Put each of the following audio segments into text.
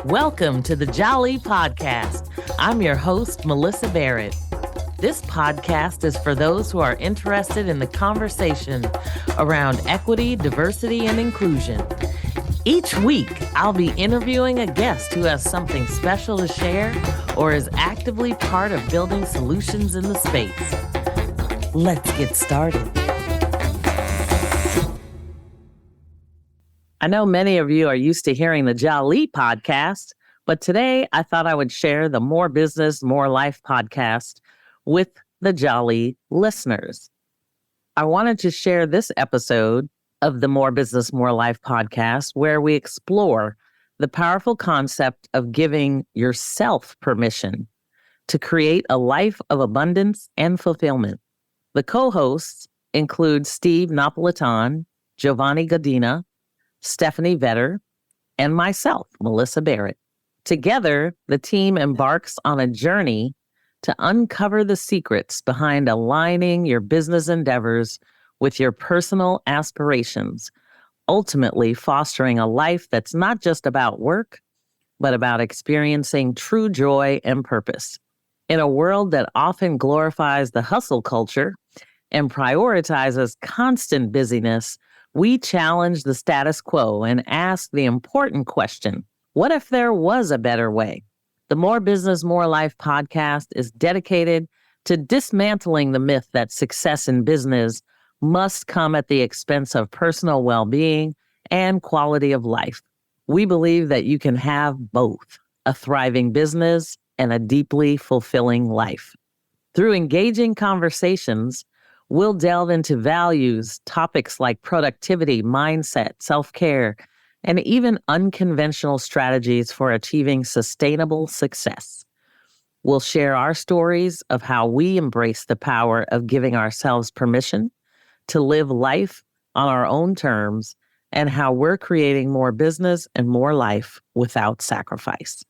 Welcome to the Jali podcast. I'm your host, Melyssa Barrett. This podcast is for those who are interested in the conversation around equity, diversity, and inclusion. Each week, I'll be interviewing a guest who has something special to share or is actively part of building solutions in the space. Let's get started. I know many of you are used to hearing the Jali podcast, but today I thought I would share the More Business, More Life podcast with the Jali listeners. I wanted to share this episode of the More Business, More Life podcast where we explore the powerful concept of giving yourself permission to create a life of abundance and fulfillment. The co-hosts include Steve Napolitan, Jovanni Godina, Stephanie Vedder, and myself, Melyssa Barrett. Together, the team embarks on a journey to uncover the secrets behind aligning your business endeavors with your personal aspirations, ultimately fostering a life that's not just about work, but about experiencing true joy and purpose. In a world that often glorifies the hustle culture and prioritizes constant busyness, we challenge the status quo and ask the important question, what if there was a better way? The More Business, More Life podcast is dedicated to dismantling the myth that success in business must come at the expense of personal well-being and quality of life. We believe that you can have both, a thriving business and a deeply fulfilling life. Through engaging conversations, we'll delve into values, topics like productivity, mindset, self-care, and even unconventional strategies for achieving sustainable success. We'll share our stories of how we embrace the power of giving ourselves permission to live life on our own terms and how we're creating more business and more life without sacrifice.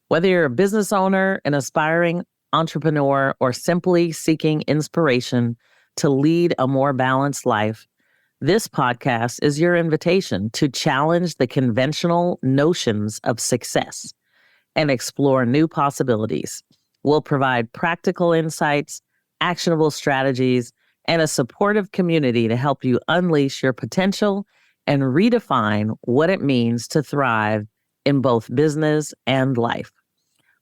Whether you're a business owner, an aspiring entrepreneur, or simply seeking inspiration to lead a more balanced life, this podcast is your invitation to challenge the conventional notions of success and explore new possibilities. We'll provide practical insights, actionable strategies, and a supportive community to help you unleash your potential and redefine what it means to thrive in both business and life.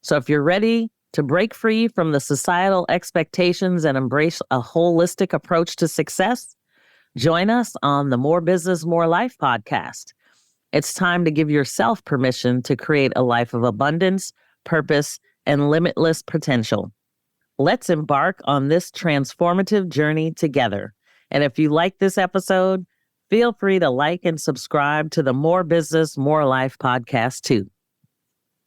So if you're ready to break free from the societal expectations and embrace a holistic approach to success, join us on the More Business, More Life podcast. It's time to give yourself permission to create a life of abundance, purpose, and limitless potential. Let's embark on this transformative journey together. And if you like this episode, feel free to like and subscribe to the More Business, More Life podcast too.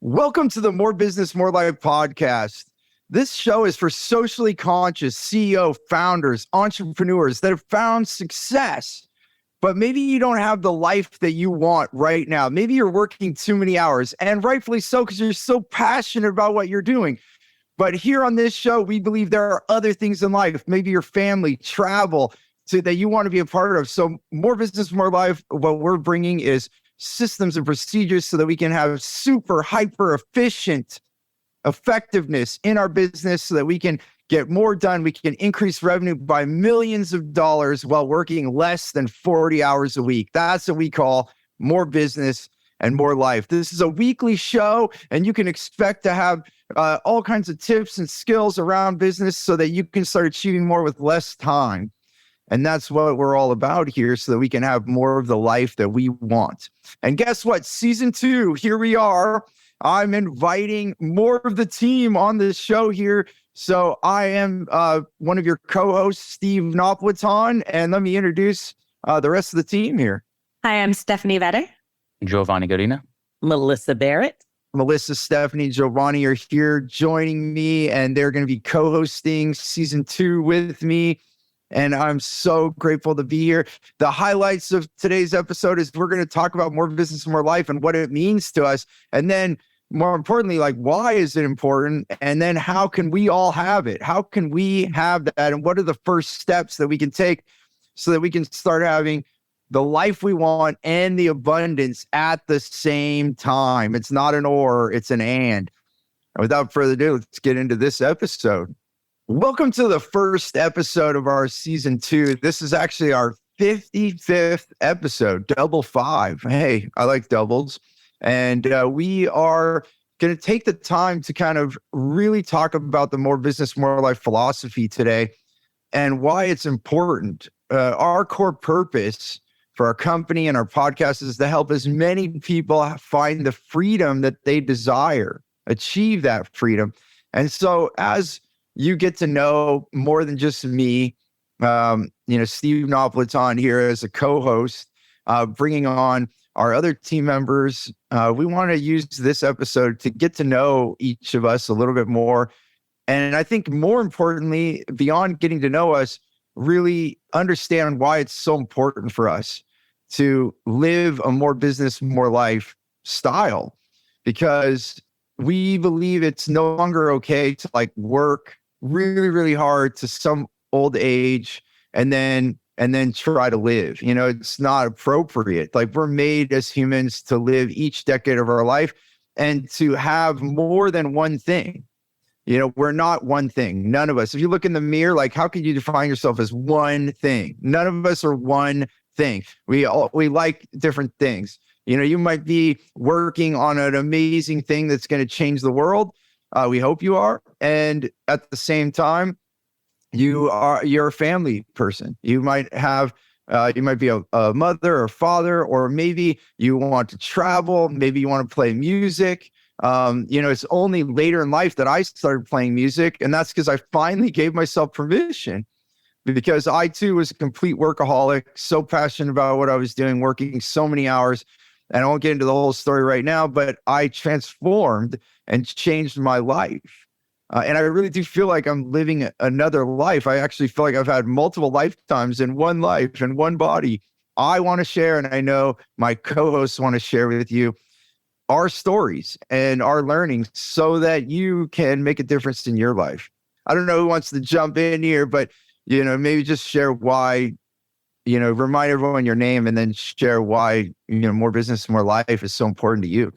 Welcome to the More Business, More Life podcast. This show is for socially conscious CEO founders, entrepreneurs that have found success, but maybe you don't have the life that you want right now. Maybe you're working too many hours, and rightfully so, because you're so passionate about what you're doing. But here on this show, we believe there are other things in life, maybe your family, travel, that you want to be a part of. So More Business, More Life, what we're bringing is systems and procedures so that we can have super hyper efficient effectiveness in our business so that we can get more done. We can increase revenue by millions of dollars while working less than 40 hours a week. That's what we call more business and more life. This is a weekly show, and you can expect to have all kinds of tips and skills around business so that you can start achieving more with less time. And that's what we're all about here so that we can have more of the life that we want. And guess what? Season 2, here we are. I'm inviting more of the team on this show here. So I am one of your co-hosts, Steve Napolitan, and let me introduce the rest of the team here. Hi, I'm Stephanie Vedder. Jovanni Godina. Melyssa Barrett. Melyssa, Stephanie, Jovanni are here joining me, and they're going to be co-hosting season 2 with me. And I'm so grateful to be here. The highlights of today's episode is we're going to talk about more business, more life, and what it means to us. And then more importantly, like, why is it important? And then how can we all have it? How can we have that? And what are the first steps that we can take so that we can start having the life we want and the abundance at the same time. It's not an or, it's an and. Without further ado, let's get into this episode. Welcome to the first episode of our season 2. This is actually our 55th episode, double 5. Hey, I like doubles. And we are going to take the time to kind of really talk about the More Business, More Life philosophy today and why it's important. Our core purpose for our company and our podcast is to help as many people find the freedom that they desire, achieve that freedom. And so as you get to know more than just me, Steve Napolitan here as a co-host, bringing on our other team members. We want to use this episode to get to know each of us a little bit more. And I think more importantly, beyond getting to know us, really understand why it's so important for us to live a more business, more life style, because we believe it's no longer okay to work really, really hard to some old age and then try to live. It's not appropriate. We're made as humans to live each decade of our life and to have more than one thing. We're not one thing. None of us. If you look in the mirror, how could you define yourself as one thing? None of us are one thing. We like different things. You might be working on an amazing thing that's going to change the world. We hope you are. And at the same time, you're a family person. You might be a mother or father, or maybe you want to travel. Maybe you want to play music. It's only later in life that I started playing music. And that's because I finally gave myself permission, because I too was a complete workaholic, so passionate about what I was doing, working so many hours. And I won't get into the whole story right now, but I transformed and changed my life. And I really do feel like I'm living another life. I actually feel like I've had multiple lifetimes in one life and one body. I want to share, and I know my co-hosts want to share with you our stories and our learnings so that you can make a difference in your life. I don't know who wants to jump in here, but, maybe just share why, remind everyone your name and then share why, More Business, More Life is so important to you.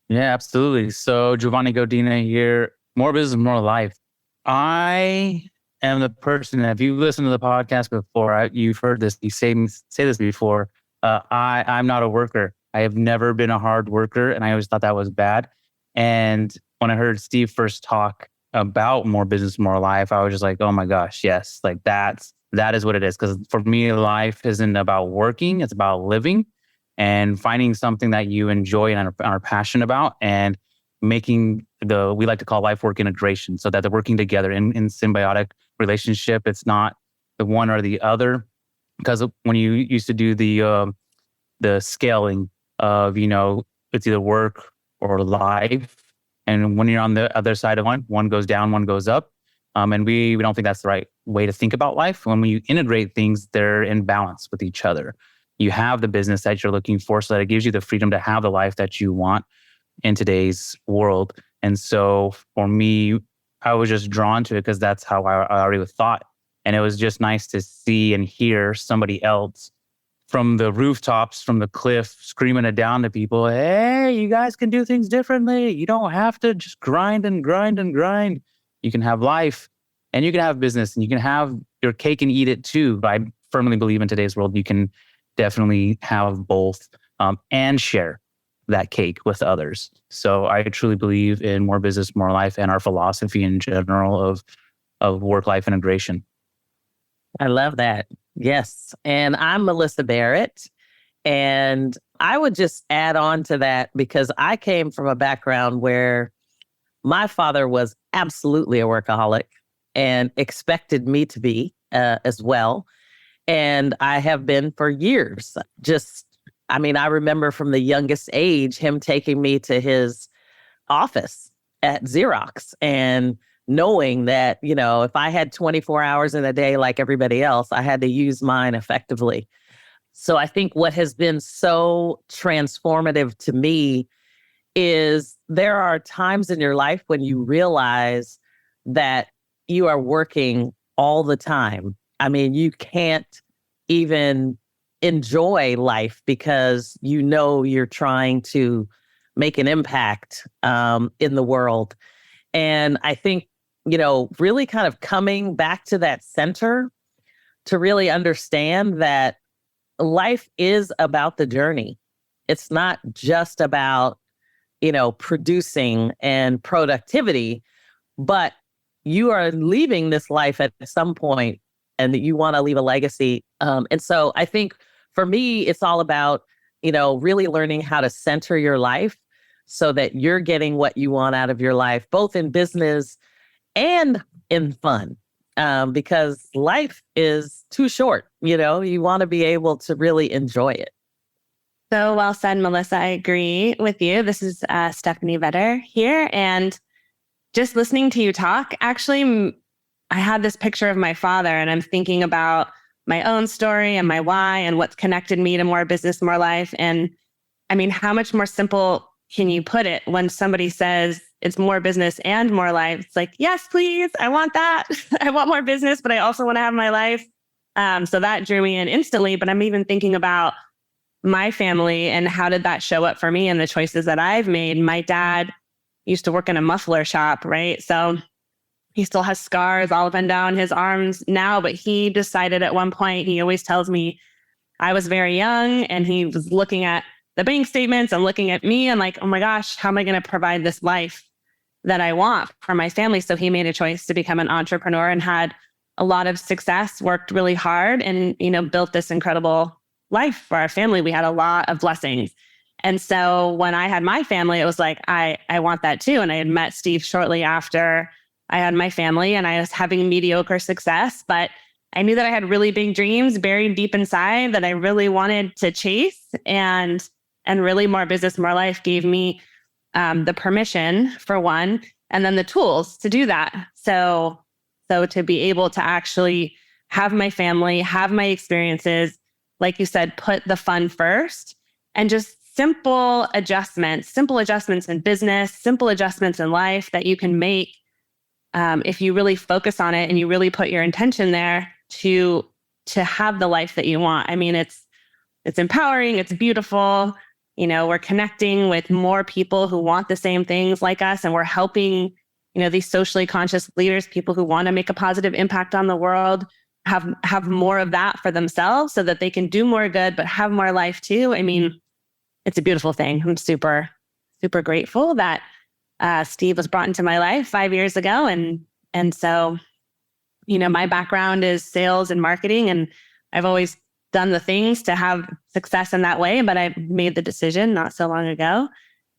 Yeah, absolutely. So Jovanni Godina here, More Business, More Life. I am the person, if you listened to the podcast before, you've heard this, you say this before, I'm not a worker. I have never been a hard worker, and I always thought that was bad. And when I heard Steve first talk about More Business, More Life, I was just like, oh my gosh, yes, that is what it is. Because for me, life isn't about working, it's about living and finding something that you enjoy and are passionate about, and making we like to call life work integration, so that they're working together in symbiotic relationship. It's not the one or the other. Because when you used to do the scaling of, it's either work or life, and when you're on the other side of one goes down, one goes up. And we don't think that's the right way to think about life. When you integrate things, they're in balance with each other. You have the business that you're looking for, so that it gives you the freedom to have the life that you want in today's world. And so for me, I was just drawn to it because that's how I already thought. And it was just nice to see and hear somebody else from the rooftops, from the cliff, screaming it down to people. Hey, you guys can do things differently. You don't have to just grind and grind and grind. You can have life, and you can have business, and you can have your cake and eat it too. But I firmly believe in today's world, you can definitely have both, and share that cake with others. So I truly believe in More Business, More Life, and our philosophy in general of work-life integration. I love that. Yes. And I'm Melyssa Barrett. And I would just add on to that, because I came from a background where my father was absolutely a workaholic and expected me to be as well. And I have been for years. I remember from the youngest age, him taking me to his office at Xerox and knowing that, if I had 24 hours in a day like everybody else, I had to use mine effectively. So I think what has been so transformative to me is there are times in your life when you realize that you are working all the time. I mean, you can't even enjoy life because you know you're trying to make an impact in the world. And I think, really kind of coming back to that center to really understand that life is about the journey. It's not just about, producing and productivity, but you are leaving this life at some point and that you want to leave a legacy. And so I think for me, it's all about, really learning how to center your life so that you're getting what you want out of your life, both in business and in fun. Because life is too short, you want to be able to really enjoy it. So well said, Melyssa. I agree with you. This is Stephanie Vedder here. And just listening to you talk, actually, I had this picture of my father and I'm thinking about my own story and my why and what's connected me to more business, more life. And I mean, how much more simple can you put it when somebody says it's more business and more life? It's like, yes, please. I want that. I want more business, but I also want to have my life. So that drew me in instantly. But I'm even thinking about my family and how did that show up for me and the choices that I've made. My dad used to work in a muffler shop, right? So he still has scars all up and down his arms now, but he decided at one point, he always tells me I was very young and he was looking at the bank statements and looking at me and like, oh my gosh, how am I going to provide this life that I want for my family? So he made a choice to become an entrepreneur and had a lot of success, worked really hard and, built this incredible life for our family. We had a lot of blessings. And so when I had my family, it was like, I want that too. And I had met Steve shortly after I had my family and I was having mediocre success, but I knew that I had really big dreams buried deep inside that I really wanted to chase. And really more business, more life gave me the permission for one, and then the tools to do that. So to be able to actually have my family, have my experiences, like you said, put the fun first and just simple adjustments in business, simple adjustments in life that you can make if you really focus on it and you really put your intention there to have the life that you want. I mean, it's empowering, it's beautiful. We're connecting with more people who want the same things like us, and we're helping, these socially conscious leaders, people who want to make a positive impact on the world, have more of that for themselves so that they can do more good, but have more life too. I mean, it's a beautiful thing. I'm super, super grateful that Steve was brought into my life 5 years ago. And so, my background is sales and marketing, and I've always done the things to have success in that way. But I made the decision not so long ago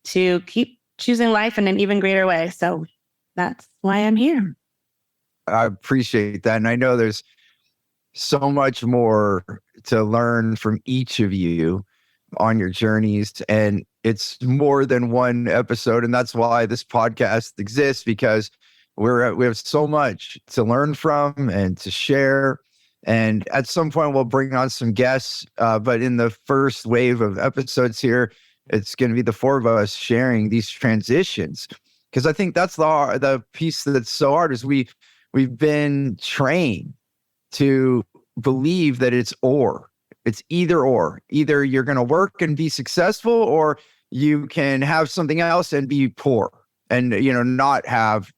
to keep choosing life in an even greater way. So that's why I'm here. I appreciate that. And I know there's so much more to learn from each of you on your journeys. And it's more than one episode. And that's why this podcast exists, because we have so much to learn from and to share. And at some point, we'll bring on some guests. But in the first wave of episodes here, it's going to be the four of us sharing these transitions. Because I think that's the piece that's so hard is we've been trained to believe that it's either or. Either you're going to work and be successful, or you can have something else and be poor and, not have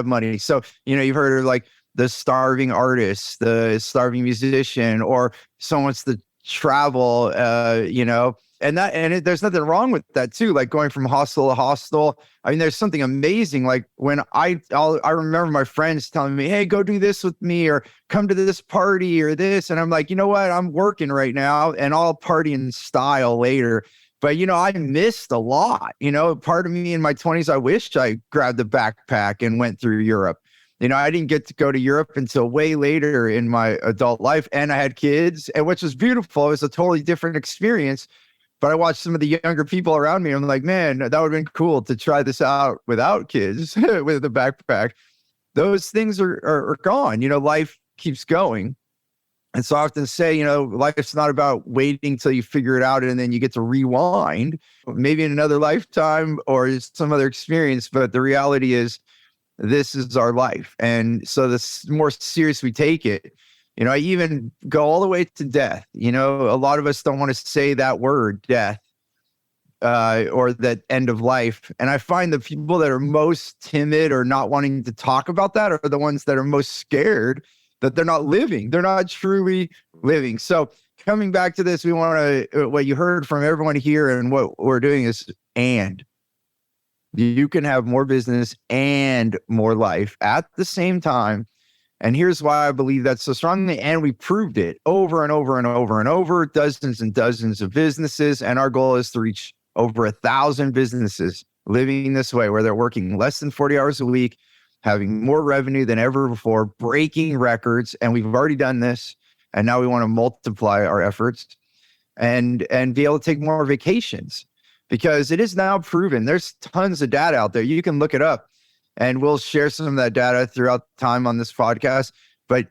money. So, you've heard of like the starving artist, the starving musician, or someone wants to travel, there's nothing wrong with that too. Like going from hostel to hostel. I mean, there's something amazing. Like when I remember my friends telling me, hey, go do this with me or come to this party or this. And I'm like, you know what? I'm working right now and I'll party in style later. But, I missed a lot. Part of me in my 20s, I wished I grabbed a backpack and went through Europe. I didn't get to go to Europe until way later in my adult life. And I had kids, and which was beautiful. It was a totally different experience. But I watched some of the younger people around me. I'm like, man, that would have been cool to try this out without kids, with a backpack. Those things are gone. Life keeps going. And so I often say, life's not about waiting till you figure it out and then you get to rewind, maybe in another lifetime or some other experience. But the reality is, this is our life. And so the more serious we take it, I even go all the way to death. A lot of us don't want to say that word, death, or that end of life. And I find the people that are most timid or not wanting to talk about that are the ones that are most scared that they're not living. They're not truly living. So coming back to this, we want to, what you heard from everyone here and what we're doing is, and you can have more business and more life at the same time. And here's why I believe that so strongly. And we proved it over and over and over and over, dozens and dozens of businesses. And our goal is to reach over 1,000 businesses living this way, where they're working less than 40 hours a week, having more revenue than ever before, breaking records. And we've already done this. And now we want to multiply our efforts and be able to take more vacations, because it is now proven. There's tons of data out there. You can look it up, and we'll share some of that data throughout time on this podcast. But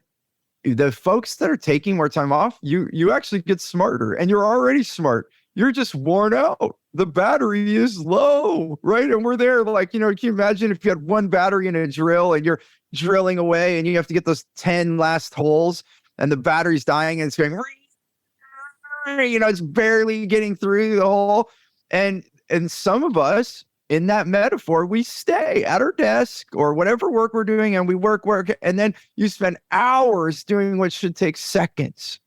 the folks that are taking more time off, you actually get smarter, and you're already smart. You're just worn out. The battery is low, right? And we're there like, can you imagine if you had one battery in a drill and you're drilling away and you have to get those 10 last holes and the battery's dying and it's going, it's barely getting through the hole. And some of us, in that metaphor, we stay at our desk or whatever work we're doing, and we work, and then you spend hours doing what should take seconds.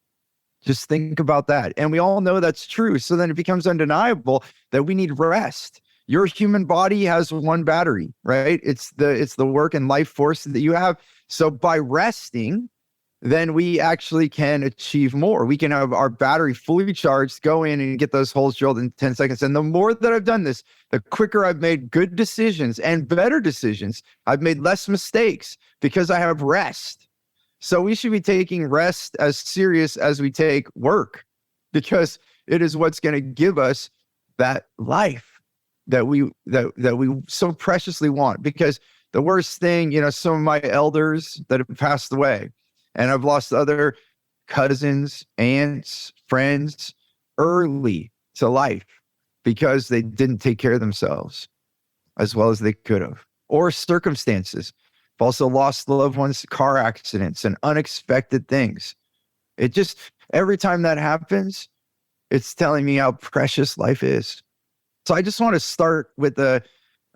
Just think about that. And we all know that's true. So then it becomes undeniable that we need rest. Your human body has one battery, right? It's the work and life force that you have. So by resting, then we actually can achieve more. We can have our battery fully charged, go in and get those holes drilled in 10 seconds. And the more that I've done this, the quicker I've made good decisions and better decisions. I've made less mistakes because I have rest. So we should be taking rest as serious as we take work, because it is what's going to give us that life that we so preciously want. Because the worst thing, some of my elders that have passed away, and I've lost other cousins, aunts, friends early to life because they didn't take care of themselves as well as they could have, or circumstances. I've also lost loved ones to car accidents and unexpected things. It just, every time that happens, it's telling me how precious life is. So I just want to start with a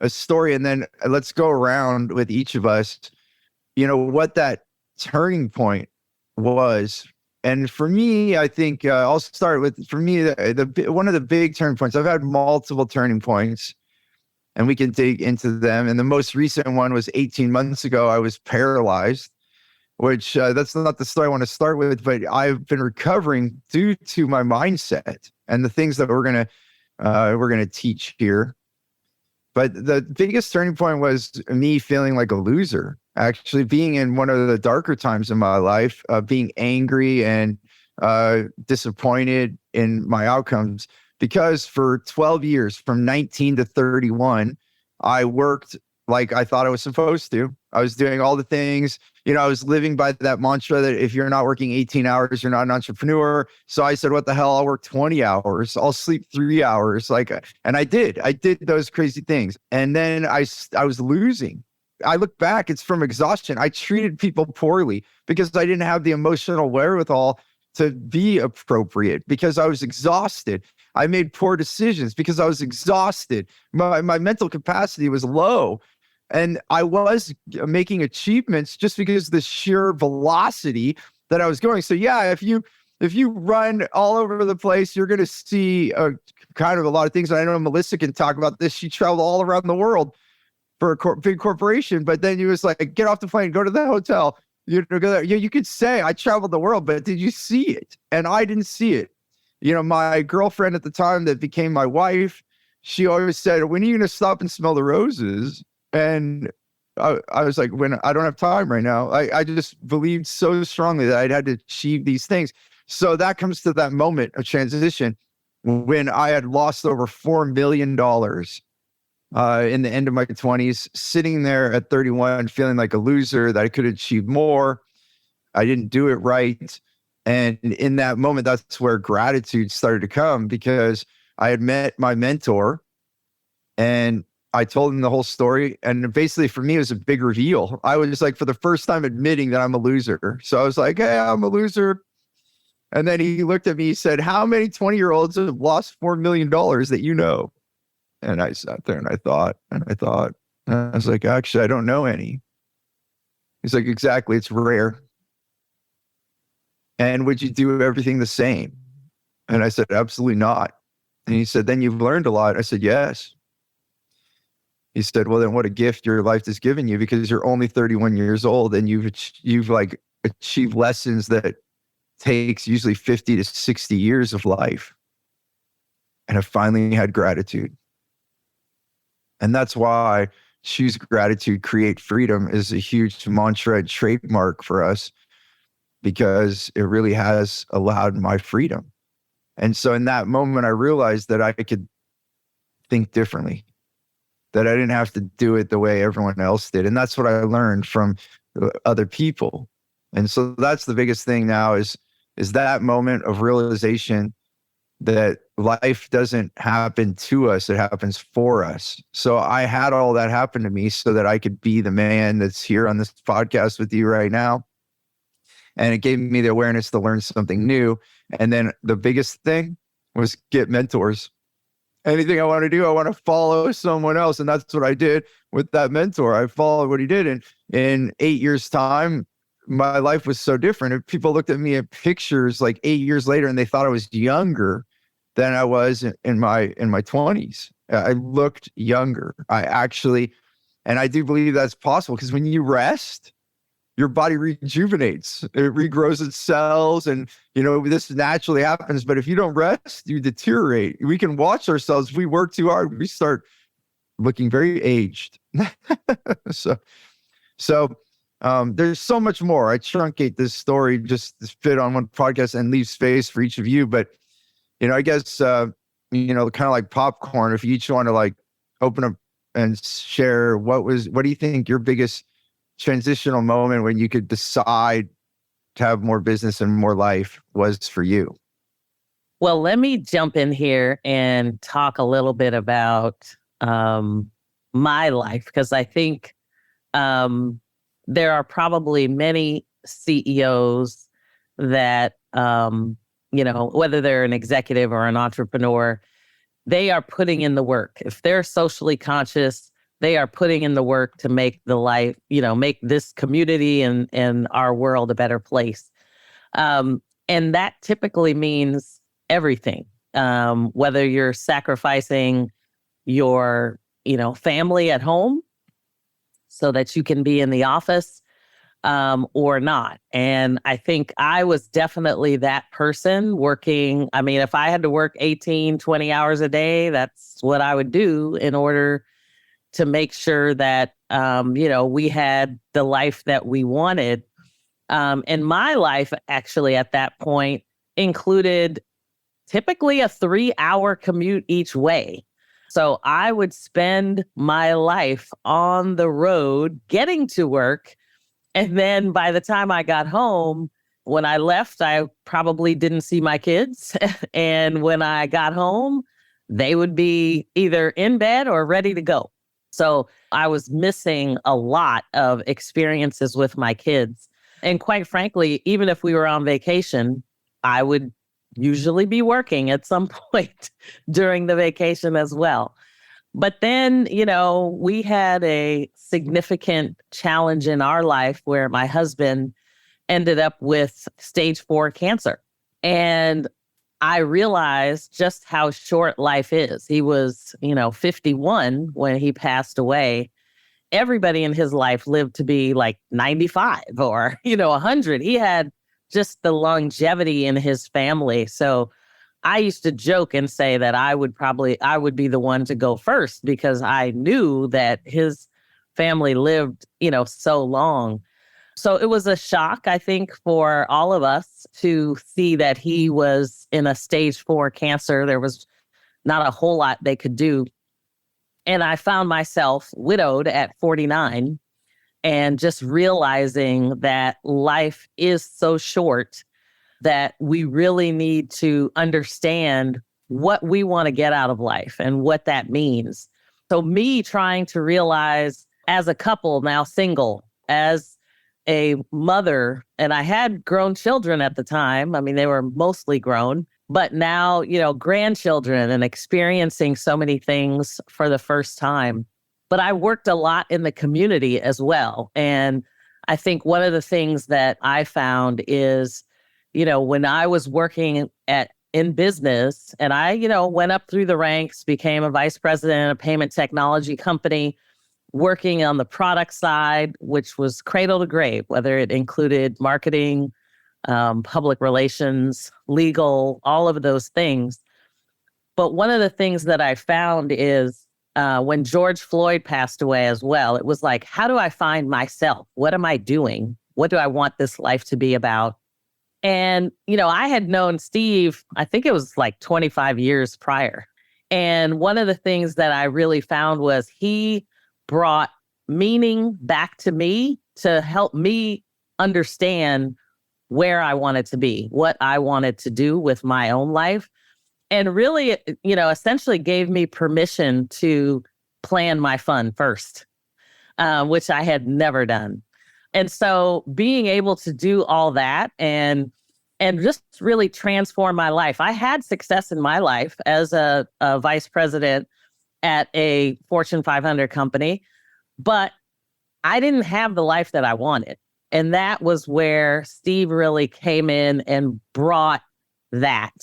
story, and then let's go around with each of us, what that turning point was. And for me, I think I'll start with, for me, one of the big turning points. I've had multiple turning points, and we can dig into them. And the most recent one was 18 months ago. I was paralyzed, which that's not the story I want to start with, but I've been recovering due to my mindset and the things that we're gonna teach here. But the biggest turning point was me feeling like a loser, actually being in one of the darker times in my life, being angry and disappointed in my outcomes. Because for 12 years, from 19 to 31, I worked like I thought I was supposed to. I was doing all the things, I was living by that mantra that if you're not working 18 hours, you're not an entrepreneur. So I said, what the hell? I'll work 20 hours. I'll sleep 3 hours. And I did those crazy things. And then I was losing. I look back, it's from exhaustion. I treated people poorly because I didn't have the emotional wherewithal to be appropriate, because I was exhausted. I made poor decisions because I was exhausted. My mental capacity was low, and I was making achievements just because of the sheer velocity that I was going. So yeah, if you run all over the place, you're going to see kind of a lot of things. And I know Melyssa can talk about this. She traveled all around the world for a big corporation, but then you was like, get off the plane, go to the hotel. You could say I traveled the world, but did you see it? And I didn't see it. My girlfriend at the time that became my wife, she always said, when are you going to stop and smell the roses? And I was like, when I don't have time right now. I just believed so strongly that I'd had to achieve these things. So that comes to that moment of transition when I had lost over $4 million in the end of my 20s, sitting there at 31, feeling like a loser, that I could achieve more. I didn't do it right. And in that moment, that's where gratitude started to come, because I had met my mentor and I told him the whole story. And basically for me, it was a big reveal. I was just like, for the first time admitting that I'm a loser. So I was like, hey, I'm a loser. And then he looked at me, he said, how many 20-year-olds have lost $4 million that you know? And I sat there and I thought, and I was like, actually, I don't know any. He's like, exactly, it's rare. And would you do everything the same? And I said, absolutely not. And he said, then you've learned a lot. I said, yes. He said, well, then what a gift your life has given you, because you're only 31 years old and you've like achieved lessons that takes usually 50 to 60 years of life. And have finally had gratitude. And that's why choose gratitude, create freedom is a huge mantra and trademark for us, because it really has allowed my freedom. And so in that moment, I realized that I could think differently, that I didn't have to do it the way everyone else did. And that's what I learned from other people. And so that's the biggest thing now is that moment of realization that life doesn't happen to us, it happens for us. So I had all that happen to me so that I could be the man that's here on this podcast with you right now. And it gave me the awareness to learn something new. And then the biggest thing was get mentors. Anything I want to do, I want to follow someone else. And that's what I did with that mentor. I followed what he did. And in 8 years' time, my life was so different. If people looked at me at pictures like 8 years later and they thought I was younger than I was in my 20s. I looked younger. And I do believe that's possible, because when you rest, your body rejuvenates, it regrows its cells, and this naturally happens. But if you don't rest, you deteriorate. We can watch ourselves. If we work too hard, we start looking very aged. So there's so much more. I truncate this story just to fit on one podcast and leave space for each of you. But I guess kind of like popcorn. If you each want to like open up and share, what do you think your biggest transitional moment when you could decide to have more business and more life was for you? Well, let me jump in here and talk a little bit about my life, because I think there are probably many CEOs that, whether they're an executive or an entrepreneur, they are putting in the work. If they're socially conscious, they are putting in the work to make the life, make this community and our world a better place. And that typically means everything, whether you're sacrificing your, family at home so that you can be in the office or not. And I think I was definitely that person working. I mean, if I had to work 18, 20 hours a day, that's what I would do in order to make sure that, we had the life that we wanted. And my life actually at that point included typically a 3-hour commute each way. So I would spend my life on the road getting to work. And then by the time I got home, when I left, I probably didn't see my kids. And when I got home, they would be either in bed or ready to go. So I was missing a lot of experiences with my kids. And quite frankly, even if we were on vacation, I would usually be working at some point during the vacation as well. But then, we had a significant challenge in our life where my husband ended up with stage 4 cancer. And I realized just how short life is. He was, 51 when he passed away. Everybody in his life lived to be like 95 or, 100. He had just the longevity in his family. So I used to joke and say that I would be the one to go first, because I knew that his family lived, so long. So it was a shock, I think, for all of us to see that he was in a stage 4 cancer. There was not a whole lot they could do. And I found myself widowed at 49 and just realizing that life is so short that we really need to understand what we want to get out of life and what that means. So me trying to realize as a couple, now single, as a mother, and I had grown children at the time. I mean, they were mostly grown, but now, grandchildren and experiencing so many things for the first time. But I worked a lot in the community as well. And I think one of the things that I found is, when I was working in business and I, went up through the ranks, became a vice president of a payment technology company, working on the product side, which was cradle to grave, whether it included marketing, public relations, legal, all of those things. But one of the things that I found is when George Floyd passed away as well, it was like, how do I find myself? What am I doing? What do I want this life to be about? And, I had known Steve, I think it was like 25 years prior. And one of the things that I really found was he brought meaning back to me to help me understand where I wanted to be, what I wanted to do with my own life. And really, essentially gave me permission to plan my fun first, which I had never done. And so being able to do all that and just really transform my life. I had success in my life as a vice president at a Fortune 500 company, but I didn't have the life that I wanted. And that was where Steve really came in and brought that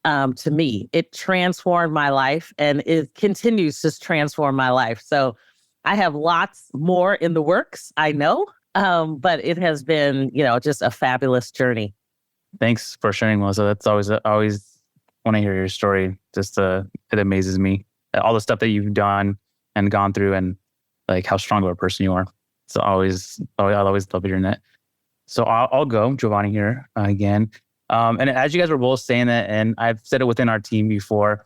to me. It transformed my life and it continues to transform my life. So I have lots more in the works, I know, but it has been, just a fabulous journey. Thanks for sharing, Melyssa. That's always want to hear your story. Just it amazes me. All the stuff that you've done and gone through and like how strong of a person you are. So I'll always love hearing that. So I'll go, Jovanni here again. And as you guys were both saying that, and I've said it within our team before,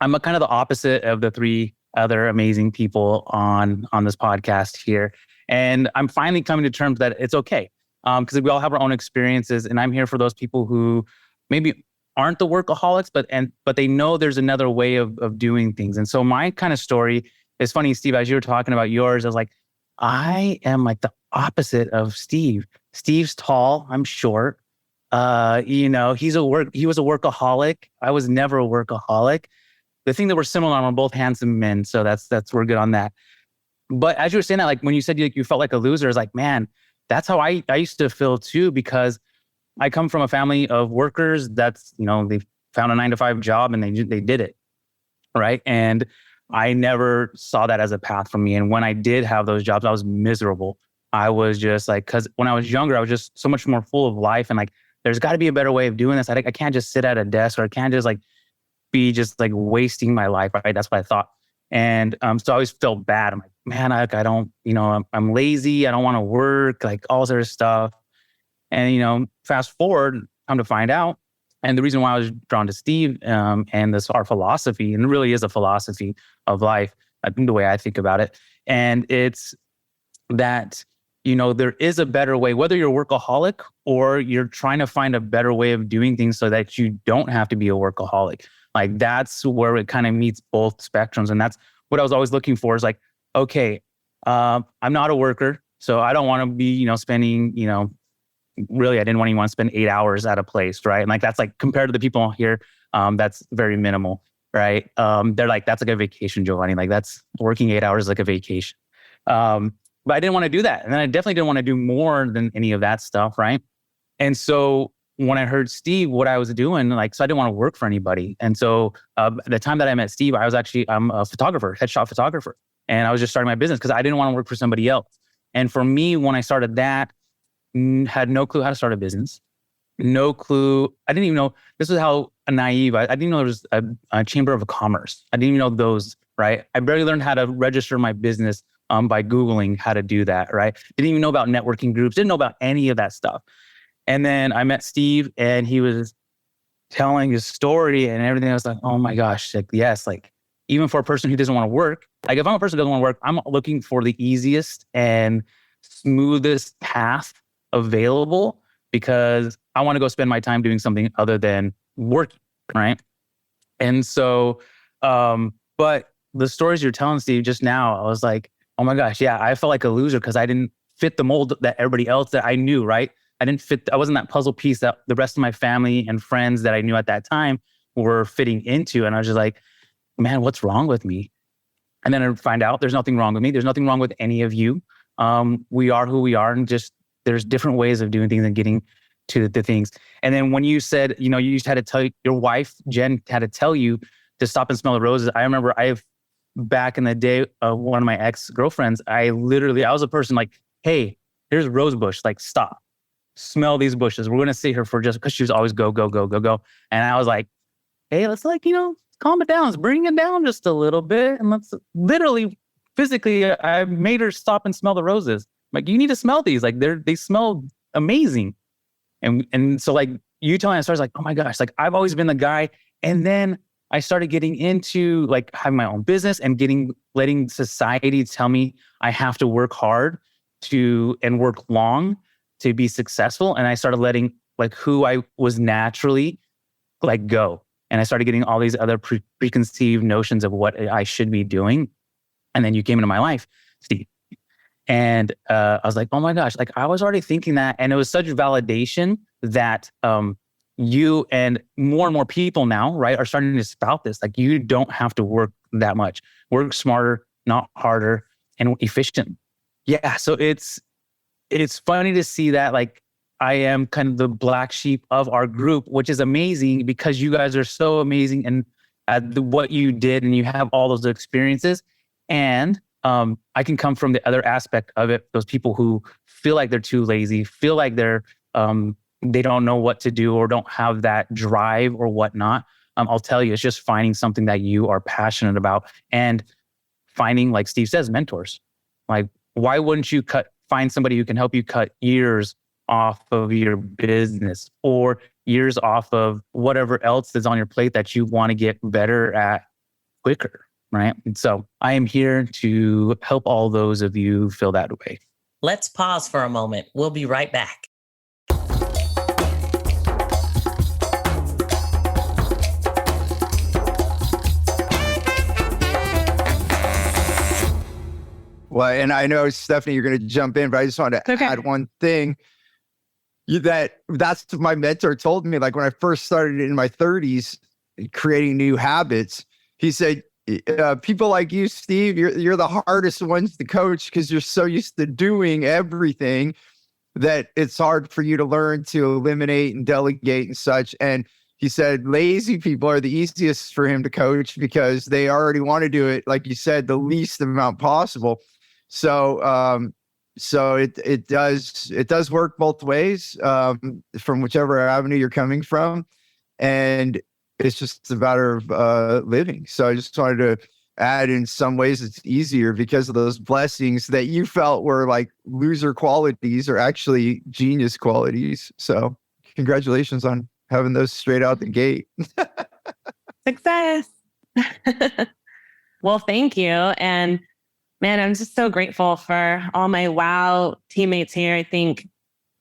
I'm kind of the opposite of the three other amazing people on this podcast here. And I'm finally coming to terms that it's okay. Because we all have our own experiences, and I'm here for those people who maybe aren't the workaholics, but they know there's another way of doing things. And so my kind of story is funny, Steve, as you were talking about yours, I was like, I am like the opposite of Steve. Steve's tall, I'm short. He was a workaholic. I was never a workaholic. The thing that we're similar on, we're both handsome men, so that's we're good on that. But as you were saying that, like when you said you felt like a loser, it's like, man, that's how I used to feel too, because I come from a family of workers that's, they found a 9-to-5 job and they did it. Right. And I never saw that as a path for me. And when I did have those jobs, I was miserable. I was just like, because when I was younger, I was just so much more full of life. And like, there's got to be a better way of doing this. I can't just sit at a desk, or I can't just like be just like wasting my life. Right. That's what I thought. And so I always felt bad. I'm like, man, I don't, I'm lazy. I don't want to work, like all sort of stuff. And, fast forward, come to find out. And the reason why I was drawn to Steve and our philosophy, and it really is a philosophy of life, I think the way I think about it. And it's that, there is a better way, whether you're a workaholic or you're trying to find a better way of doing things so that you don't have to be a workaholic. Like that's where it kind of meets both spectrums. And that's what I was always looking for is like, okay, I'm not a worker, so I don't want to be, spending, really, I didn't want to spend 8 hours at a place, right? And like, that's like compared to the people here, that's very minimal, right? They're like, that's like a vacation, Jovanni. Like that's working 8 hours is like a vacation. But I didn't want to do that. And then I definitely didn't want to do more than any of that stuff, right? And so when I heard Steve, what I was doing, like, so I didn't want to work for anybody. And so the time that I met Steve, I'm a photographer, headshot photographer. And I was just starting my business because I didn't want to work for somebody else. And for me, when I started that, had no clue how to start a business. No clue. I didn't even know, this is how naive, I didn't even know there was a chamber of commerce. I didn't even know those, right? I barely learned how to register my business by Googling how to do that, right? Didn't even know about networking groups, didn't know about any of that stuff. And then I met Steve and he was telling his story and everything. I was like, oh my gosh, like, yes, like even for a person who doesn't want to work, like if I'm a person who doesn't want to work, I'm looking for the easiest and smoothest path available because I want to go spend my time doing something other than working, right? And so, but the stories you're telling, Steve, just now, I was like, oh my gosh, yeah, I felt like a loser because I didn't fit the mold that everybody else that I knew, right? I wasn't that puzzle piece that the rest of my family and friends that I knew at that time were fitting into. And I was just like, man, what's wrong with me? And then I find out there's nothing wrong with me. There's nothing wrong with any of you. We are who we are, and just there's different ways of doing things and getting to the things. And then when you said, you just had to tell your wife, Jen, had to tell you to stop and smell the roses. I remember back in the day, one of my ex-girlfriends, I was a person like, hey, here's a rose bush. Like, stop, smell these bushes. We're going to sit here for just, because she was always go, go, go, go, go. And I was like, hey, let's calm it down. Let's bring it down just a little bit. And let's literally, physically, I made her stop and smell the roses. Like, you need to smell these. Like, they smell amazing. And so like you telling us, I was like, oh my gosh, like I've always been the guy. And then I started getting into like having my own business and letting society tell me I have to work hard and work long to be successful. And I started letting like who I was naturally like go. And I started getting all these other preconceived notions of what I should be doing. And then you came into my life, Steve. And I was like, oh my gosh, like I was already thinking that. And it was such validation that you and more people now, right, are starting to spout this. Like, you don't have to work that much. Work smarter, not harder, and efficient. Yeah. So it's funny to see that like I am kind of the black sheep of our group, which is amazing because you guys are so amazing and at what you did, and you have all those experiences. And I can come from the other aspect of it. Those people who feel like they're too lazy, feel like they don't know what to do or don't have that drive or whatnot. I'll tell you, it's just finding something that you are passionate about and finding, like Steve says, mentors. Like, why wouldn't you find somebody who can help you cut years off of your business or years off of whatever else is on your plate that you want to get better at quicker? Right. And so I am here to help all those of you feel that way. Let's pause for a moment. We'll be right back. Well, and I know, Stephanie, you're going to jump in, but I just wanted to add one thing. That's my mentor told me, like when I first started in my 30s, creating new habits, he said, people like you, Steve, you're the hardest ones to coach because you're so used to doing everything that it's hard for you to learn to eliminate and delegate and such. And he said lazy people are the easiest for him to coach because they already want to do it, like you said, the least amount possible. So it does work both ways, from whichever avenue you're coming from, and it's just a matter of living. So I just wanted to add, in some ways it's easier because of those blessings that you felt were like loser qualities are actually genius qualities. So congratulations on having those straight out the gate. Success. Well, thank you. And man, I'm just so grateful for all my WOW teammates here. I think,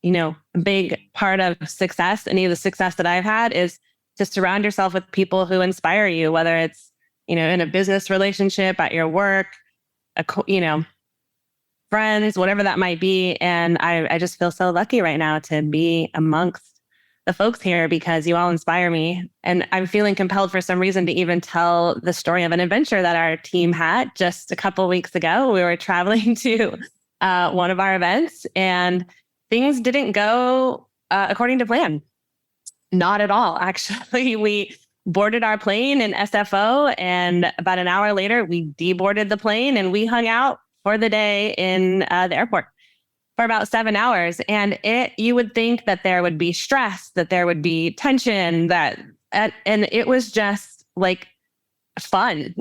a big part of success, any of the success that I've had, is to surround yourself with people who inspire you, whether it's, in a business relationship, at your work, friends, whatever that might be. And I just feel so lucky right now to be amongst the folks here because you all inspire me. And I'm feeling compelled for some reason to even tell the story of an adventure that our team had just a couple of weeks ago. We were traveling to one of our events and things didn't go according to plan. Not at all. Actually, we boarded our plane in SFO, and about an hour later, we deboarded the plane and we hung out for the day in the airport for about 7 hours. And you would think that there would be stress, that there would be tension, and it was just like fun.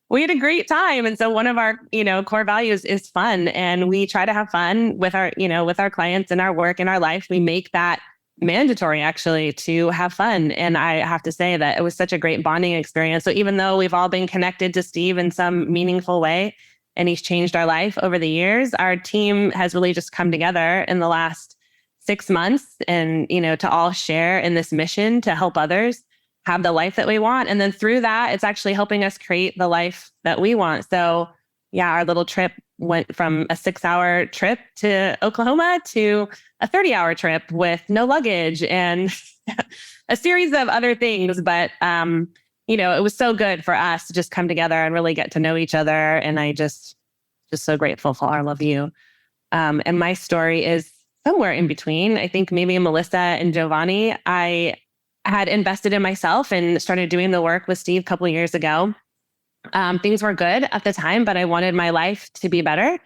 we had a great time. And so one of our, core values is fun, and we try to have fun with our, with our clients and our work and our life. We make that mandatory, actually, to have fun. And I have to say that it was such a great bonding experience. So even though we've all been connected to Steve in some meaningful way, and he's changed our life over the years, our team has really just come together in the last 6 months and, to all share in this mission to help others have the life that we want. And then through that, it's actually helping us create the life that we want. So yeah, our little trip went from a 6-hour trip to Oklahoma to a 30-hour trip with no luggage and a series of other things. But, it was so good for us to just come together and really get to know each other. And I just so grateful for all of you. And my story is somewhere in between. I think maybe Melyssa and Jovanni, I had invested in myself and started doing the work with Steve a couple of years ago. Things were good at the time, but I wanted my life to be better.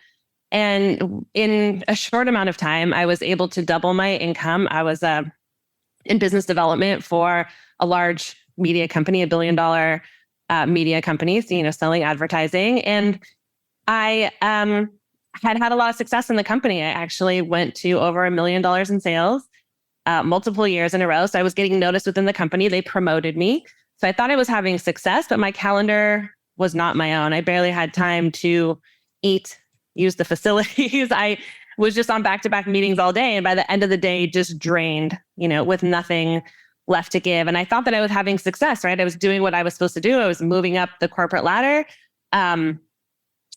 And in a short amount of time, I was able to double my income. I was in business development for a large media company, $1 billion media company, selling advertising. And I had a lot of success in the company. I actually went to over $1 million in sales multiple years in a row. So I was getting noticed within the company. They promoted me. So I thought I was having success, but my calendar was not my own. I barely had time to eat, use the facilities. I was just on back-to-back meetings all day. And by the end of the day, just drained, with nothing left to give. And I thought that I was having success, right? I was doing what I was supposed to do. I was moving up the corporate ladder.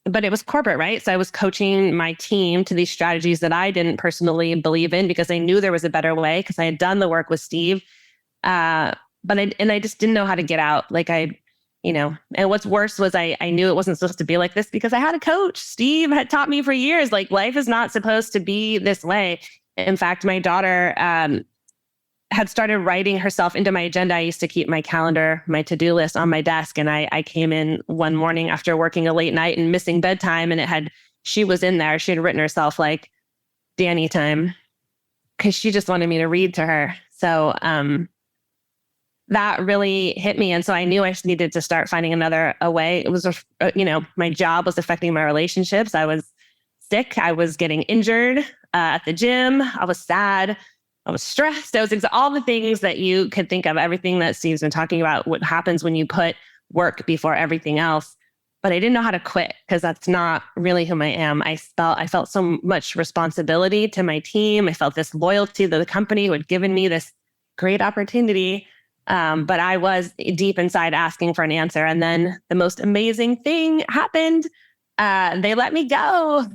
But it was corporate, right? So I was coaching my team to these strategies that I didn't personally believe in because I knew there was a better way because I had done the work with Steve. But I just didn't know how to get out. And what's worse was I knew it wasn't supposed to be like this because I had a coach. Steve had taught me for years, life is not supposed to be this way. In fact, my daughter had started writing herself into my agenda. I used to keep my calendar, my to-do list on my desk. And I came in one morning after working a late night and missing bedtime. And she was in there. She had written herself Danny time because she just wanted me to read to her. So that really hit me. And so I knew I just needed to start finding a way. It was, my job was affecting my relationships. I was sick. I was getting injured at the gym. I was sad. I was stressed. I was all the things that you could think of, everything that Steve's been talking about, what happens when you put work before everything else. But I didn't know how to quit because that's not really who I am. I felt so much responsibility to my team. I felt this loyalty to the company who had given me this great opportunity. But I was deep inside asking for an answer. And then the most amazing thing happened. They let me go.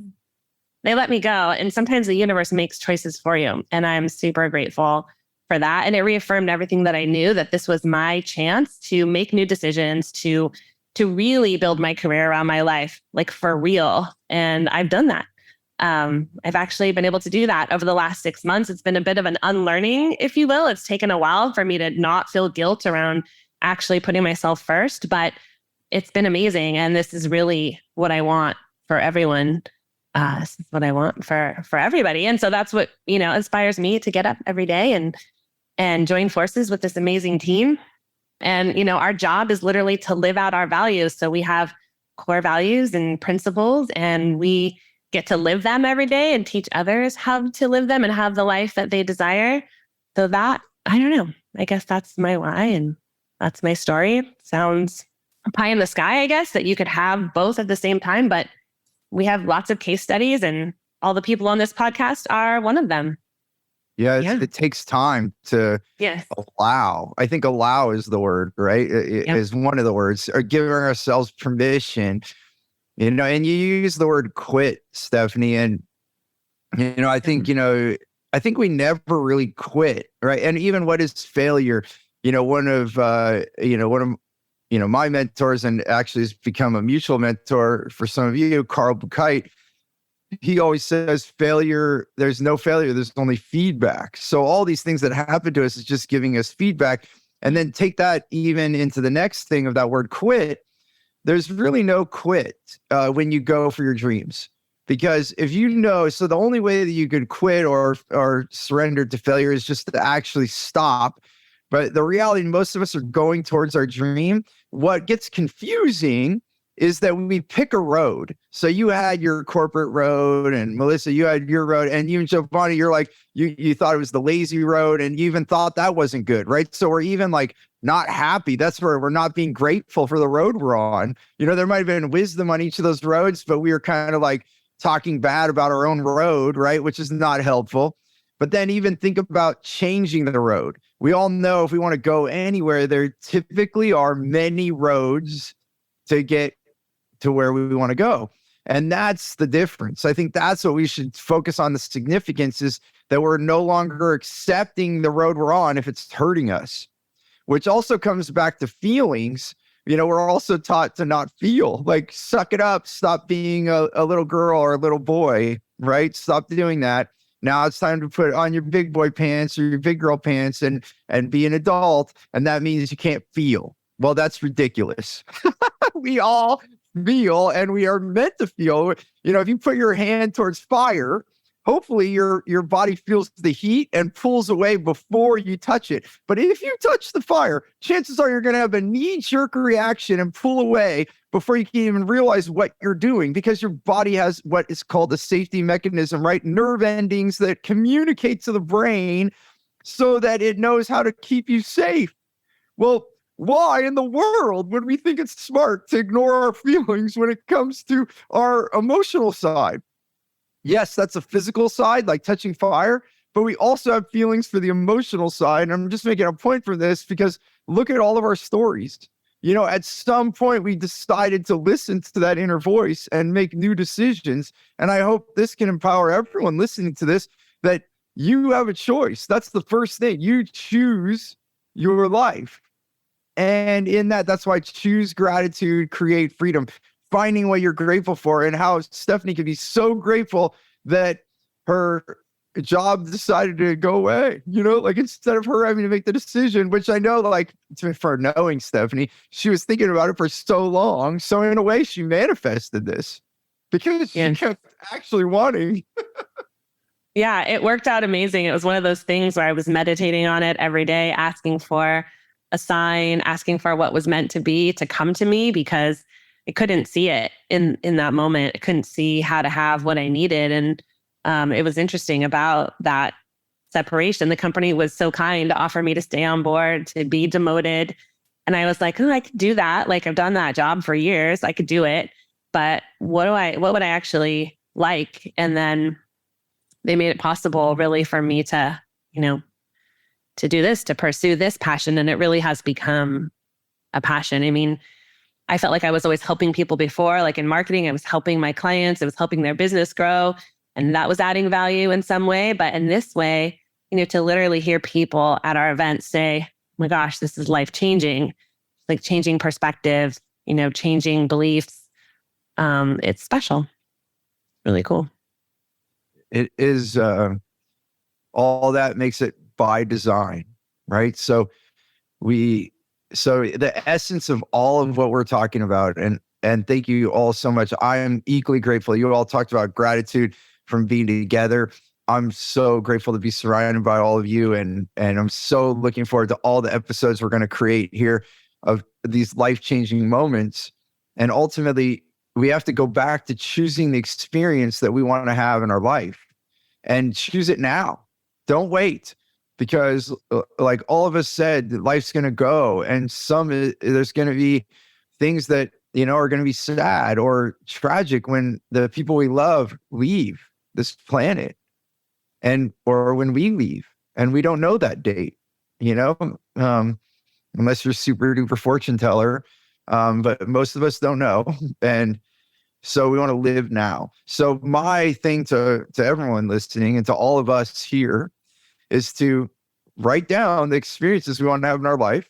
And sometimes the universe makes choices for you. And I'm super grateful for that. And it reaffirmed everything that I knew, that this was my chance to make new decisions, to really build my career around my life, for real. And I've done that. I've actually been able to do that over the last 6 months. It's been a bit of an unlearning, if you will. It's taken a while for me to not feel guilt around actually putting myself first, but it's been amazing. And this is really what I want for everyone. This is what I want for everybody. And so that's what, inspires me to get up every day and join forces with this amazing team. And, our job is literally to live out our values. So we have core values and principles, and we get to live them every day and teach others how to live them and have the life that they desire. So that, I don't know, I guess that's my why. And that's my story. Sounds pie in the sky, I guess, that you could have both at the same time, but we have lots of case studies, and all the people on this podcast are one of them. Yeah, it takes time to allow. I think allow is the word, right? It is one of the words, or giving ourselves permission, and you use the word quit, Stephanie. And, I think, I think we never really quit, right? And even what is failure? One of my mentors, and actually has become a mutual mentor for some of you, Carl Bukite, he always says failure, there's no failure, there's only feedback. So all these things that happen to us is just giving us feedback. And then take that even into the next thing of that word quit. There's really no quit when you go for your dreams. Because if so the only way that you could quit or surrender to failure is just to actually stop. But the reality, most of us are going towards our dream. What gets confusing is that we pick a road. So you had your corporate road, and Melyssa, you had your road, and you and Jovanni, you're you thought it was the lazy road, and you even thought that wasn't good, right? So we're even not happy. That's where we're not being grateful for the road we're on. There might have been wisdom on each of those roads, but we were kind of talking bad about our own road, right? Which is not helpful. But then even think about changing the road. We all know if we want to go anywhere, there typically are many roads to get to where we want to go. And that's the difference. I think that's what we should focus on. The significance is that we're no longer accepting the road we're on if it's hurting us, which also comes back to feelings. We're also taught to not feel, like suck it up, stop being a little girl or a little boy, right? Stop doing that. Now it's time to put on your big boy pants or your big girl pants and be an adult. And that means you can't feel. Well, that's ridiculous. We all feel, and we are meant to feel. If you put your hand towards fire, hopefully your body feels the heat and pulls away before you touch it. But if you touch the fire, chances are you're going to have a knee-jerk reaction and pull away before you can even realize what you're doing, because your body has what is called a safety mechanism, right? Nerve endings that communicate to the brain so that it knows how to keep you safe. Well, why in the world would we think it's smart to ignore our feelings when it comes to our emotional side? Yes, that's a physical side, like touching fire, but we also have feelings for the emotional side. And I'm just making a point for this because look at all of our stories. At some point we decided to listen to that inner voice and make new decisions. And I hope this can empower everyone listening to this, that you have a choice. That's the first thing. You choose your life. And in that's why choose gratitude, create freedom. Finding what you're grateful for, and how Stephanie could be so grateful that her job decided to go away, instead of her having to make the decision, which I know, for knowing Stephanie, she was thinking about it for so long. So in a way, she manifested this because she kept actually wanting. Yeah, it worked out amazing. It was one of those things where I was meditating on it every day, asking for a sign, asking for what was meant to be to come to me, because I couldn't see it in that moment. I couldn't see how to have what I needed. And it was interesting about that separation. The company was so kind to offer me to stay on board, to be demoted. And I was like, I could do that. Like, I've done that job for years. I could do it. But what would I actually like? And then they made it possible really for me to, to do this, to pursue this passion. And it really has become a passion. I mean, I felt like I was always helping people before, like in marketing, I was helping my clients, I was helping their business grow, and that was adding value in some way. But in this way, to literally hear people at our events say, oh my gosh, this is life-changing, like changing perspective, changing beliefs. It's special. Really cool. It is, all that makes it by design, right? So the essence of all of what we're talking about, and thank you all so much. I am equally grateful. You all talked about gratitude from being together. I'm so grateful to be surrounded by all of you, and I'm so looking forward to all the episodes we're going to create here of these life-changing moments. And ultimately, we have to go back to choosing the experience that we want to have in our life, and choose it now. Don't wait. Because like all of us said, life's going to go, and there's going to be things that, are going to be sad or tragic when the people we love leave this planet, or when we leave, and we don't know that date, unless you're super duper fortune teller. But most of us don't know. And so we want to live now. So my thing to everyone listening and to all of us here is to write down the experiences we want to have in our life,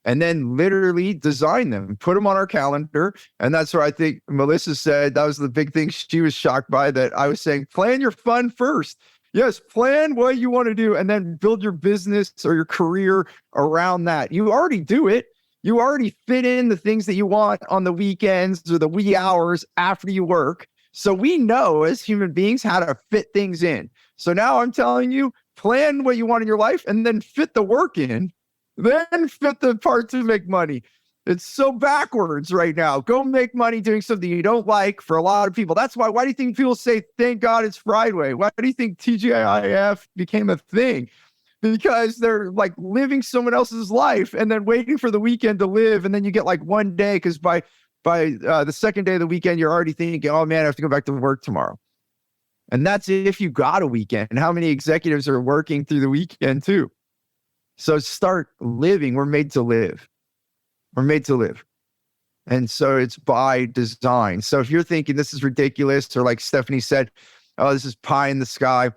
and then literally design them, put them on our calendar. And that's where I think Melyssa said that was the big thing she was shocked by, that I was saying, plan your fun first. Yes, plan what you want to do, and then build your business or your career around that. You already do it. You already fit in the things that you want on the weekends or the wee hours after you work. So we know as human beings how to fit things in. So now I'm telling you, plan what you want in your life, and then fit the work in, then fit the part to make money. It's so backwards right now. Go make money doing something you don't like for a lot of people. That's why do you think people say, thank God it's Friday? Why do you think TGIF became a thing? Because they're like living someone else's life and then waiting for the weekend to live. And then you get like one day, because by the second day of the weekend, you're already thinking, oh man, I have to go back to work tomorrow. And that's if you got a weekend. How many executives are working through the weekend too? So start living. We're made to live. We're made to live. And so it's by design. So if you're thinking this is ridiculous, or like Stephanie said, oh, this is pie in the sky.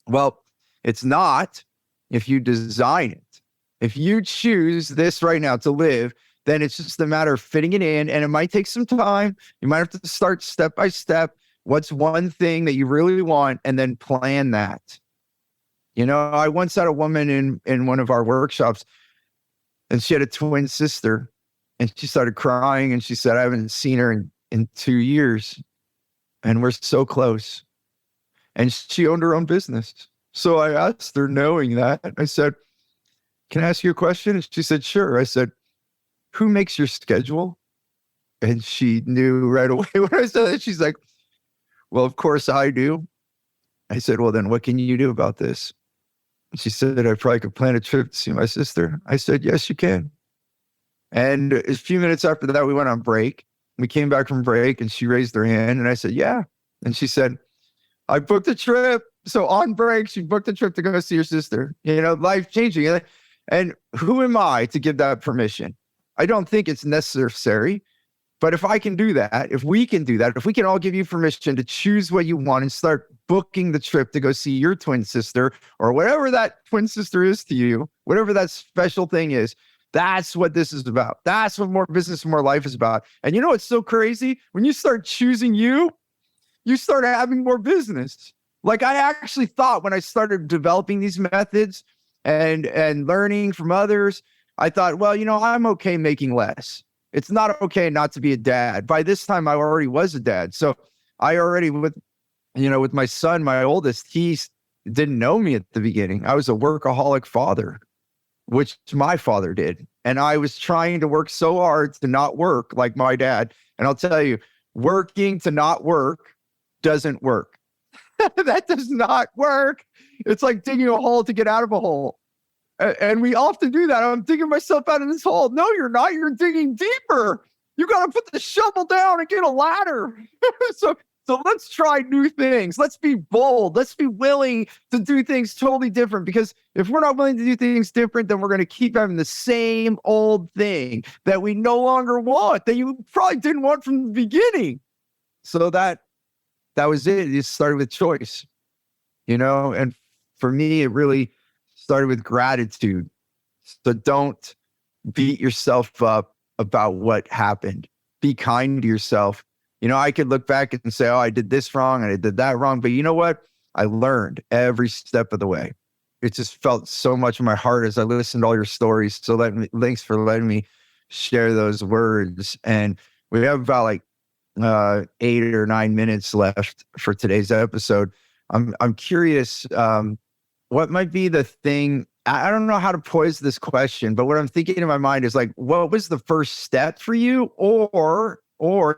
Well, it's not if you design it. If you choose this right now to live, then it's just a matter of fitting it in. And it might take some time. You might have to start step by step. What's one thing that you really want? And then plan that. You know, I once had a woman in one of our workshops, and she had a twin sister, and she started crying, and she said, I haven't seen her in 2 years, and we're so close. And she owned her own business. So I asked her, knowing that, I said, can I ask you a question? And she said, sure. I said, who makes your schedule? And she knew right away when I said that. She's like, well, of course I do. I said, well, then what can you do about this? She said, I probably could plan a trip to see my sister. I said, yes, you can. And a few minutes after that, we went on break. We came back from break, and she raised her hand, and I said, yeah. And she said, I booked a trip. So on break, she booked a trip to go see her sister. You know, life changing. And who am I to give that permission? I don't think it's necessary. But if I can do that, if we can do that, if we can all give you permission to choose what you want and start booking the trip to go see your twin sister, or whatever that twin sister is to you, whatever that special thing is, that's what this is about. That's what More Business, More Life is about. And you know what's so crazy? When you start choosing you start having more business. Like, I actually thought when I started developing these methods and learning from others, I thought, well, you know, I'm okay making less. It's not okay not to be a dad. By this time, I already was a dad. So I already, with my son, my oldest, he didn't know me at the beginning. I was a workaholic father, which my father did. And I was trying to work so hard to not work like my dad. And I'll tell you, working to not work doesn't work. That does not work. It's like digging a hole to get out of a hole. And we often do that. I'm digging myself out of this hole. No, you're not. You're digging deeper. You got to put the shovel down and get a ladder. So let's try new things. Let's be bold. Let's be willing to do things totally different. Because if we're not willing to do things different, then we're going to keep having the same old thing that we no longer want, that you probably didn't want from the beginning. So that was it. It started with choice, and for me, it really started with gratitude. So don't beat yourself up about what happened. Be kind to yourself. I could look back and say, oh, I did this wrong and I did that wrong. But you know what? I learned every step of the way. It just felt so much in my heart as I listened to all your stories. So thanks for letting me share those words. And we have about 8 or 9 minutes left for today's episode. I'm curious, what might be the thing? I don't know how to pose this question, but what I'm thinking in my mind is what was the first step for you? Or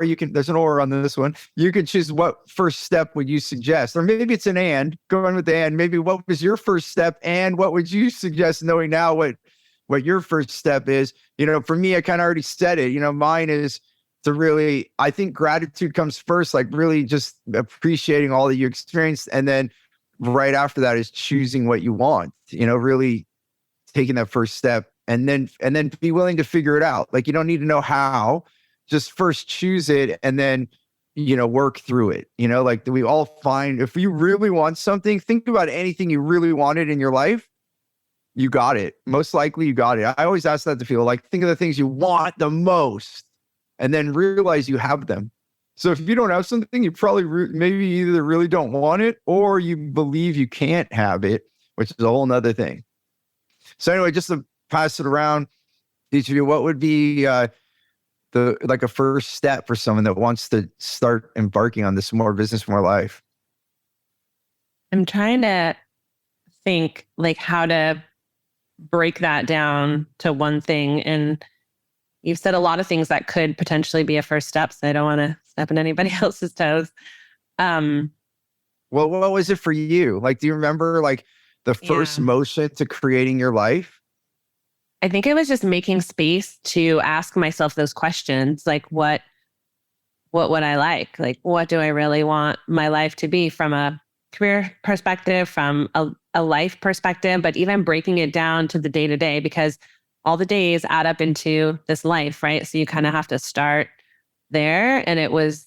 you can, there's an or on this one. You can choose what first step would you suggest? Or maybe it's an and, going with the and. Maybe what was your first step and what would you suggest, knowing now what your first step is? For me, I kind of already said it. Mine is to really, I think gratitude comes first, really just appreciating all that you experienced. And then right after that is choosing what you want, really taking that first step and then be willing to figure it out. You don't need to know how, just first choose it and then, work through it. We all find, if you really want something, think about anything you really wanted in your life. You got it. Most likely you got it. I always ask that to people, think of the things you want the most and then realize you have them. So if you don't have something, you probably maybe either really don't want it or you believe you can't have it, which is a whole nother thing. So anyway, just to pass it around, each of you, what would be a first step for someone that wants to start embarking on this More Business, More Life? I'm trying to think how to break that down to one thing. And you've said a lot of things that could potentially be a first step, so I don't want to step on anybody else's toes. Well, what was it for you? Do you remember the first motion to creating your life? I think it was just making space to ask myself those questions, what what would I like? Like, what do I really want my life to be from a career perspective, from a life perspective, but even breaking it down to the day to day, because all the days add up into this life, right? So you kind of have to start there. And it was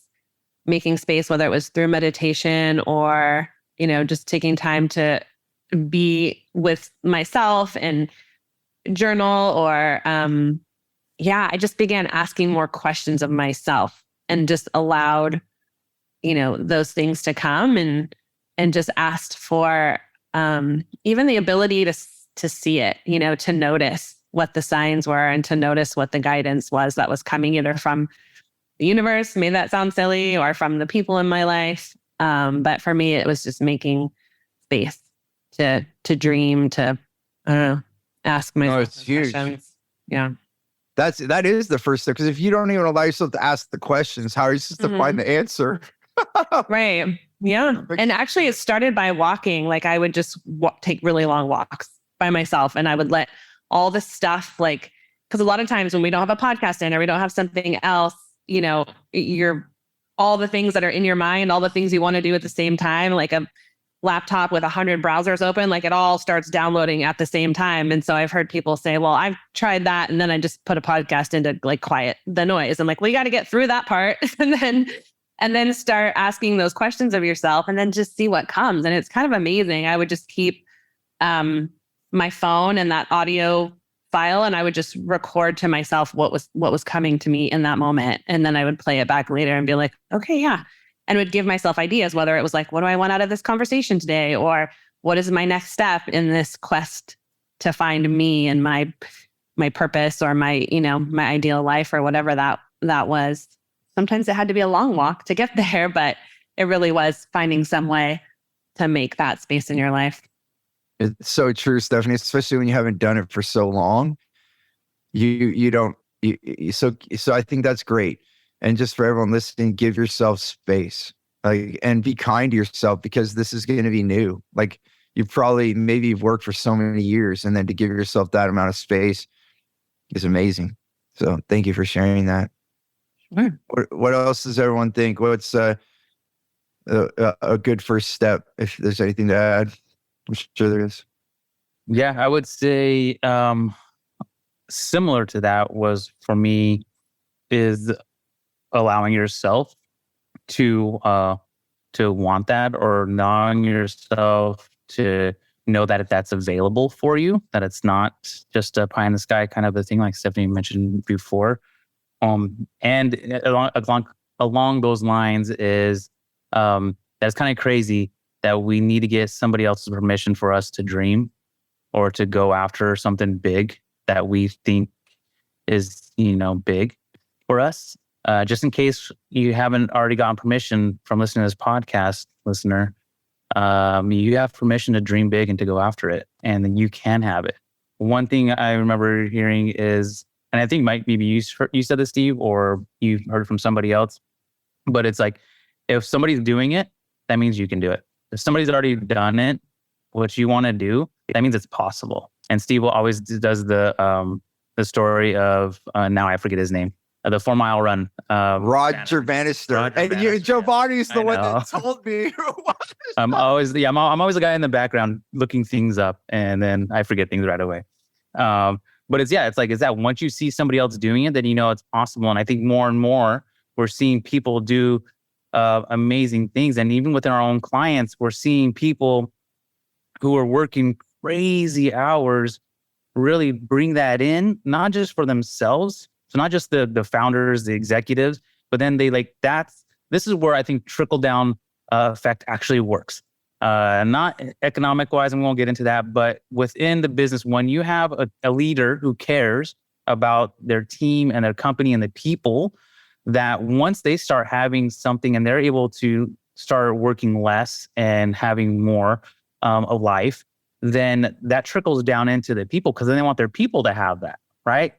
making space, whether it was through meditation or, just taking time to be with myself and journal or, I just began asking more questions of myself and just allowed, those things to come and just asked for even the ability to see it, to notice what the signs were and to notice what the guidance was that was coming either from the universe, made that sound silly, or from the people in my life. But for me, it was just making space to dream, to, I don't know, ask myself. No, it's huge. Questions. Yeah. That is the first step, because if you don't even allow yourself to ask the questions, how are you supposed to find the answer? Right. Yeah. And actually it started by walking. Like I would just take really long walks by myself, and I would let all the stuff, like, because a lot of times when we don't have a podcast in or we don't have something else, you're all the things that are in your mind, all the things you want to do at the same time, like a laptop with 100 browsers open, like it all starts downloading at the same time. And so I've heard people say, well, I've tried that. And then I just put a podcast in to like quiet the noise. I'm like, well, you got to get through that part and then start asking those questions of yourself and then just see what comes. And it's kind of amazing. I would just keep my phone and that audio file, and I would just record to myself what was coming to me in that moment. And then I would play it back later and be like, okay, yeah. And would give myself ideas, whether it was like, what do I want out of this conversation today? Or what is my next step in this quest to find me and my purpose or my ideal life, or whatever that was. Sometimes it had to be a long walk to get there, but it really was finding some way to make that space in your life. It's so true, Stephanie, especially when you haven't done it for so long. So I think that's great. And just for everyone listening, give yourself space, and be kind to yourself, because this is going to be new. Like maybe you've worked for so many years, and then to give yourself that amount of space is amazing. So thank you for sharing that. Sure. What else does everyone think? What's a good first step? If there's anything to add, I'm sure there is. Yeah, I would say similar to that was for me is allowing yourself to want that, or allowing yourself to know that if that's available for you, that it's not just a pie in the sky kind of a thing, like Stephanie mentioned before. And along those lines is that's kind of crazy that we need to get somebody else's permission for us to dream or to go after something big that we think is, big for us. Just in case you haven't already gotten permission from listening to this podcast, listener, you have permission to dream big and to go after it, and then you can have it. One thing I remember hearing is, and I think maybe you said this, Steve, or you heard it from somebody else, but it's like, if somebody's doing it, that means you can do it. If somebody's already done it, what you want to do, that means it's possible. And Steve always does the story of, now I forget his name, the 4 mile run. Roger Bannister. And Jovanni's the one that told me. I'm always the guy in the background looking things up, and then I forget things right away. But it's that once you see somebody else doing it, then it's possible. And I think more and more we're seeing people do amazing things. And even within our own clients, we're seeing people who are working crazy hours really bring that in, not just for themselves. So not just the founders, the executives, but then this is where I think trickle down effect actually works. Not economic wise, and we won't get into that, but within the business, when you have a leader who cares about their team and their company and the people, that once they start having something and they're able to start working less and having more of life, then that trickles down into the people, because then they want their people to have that, right?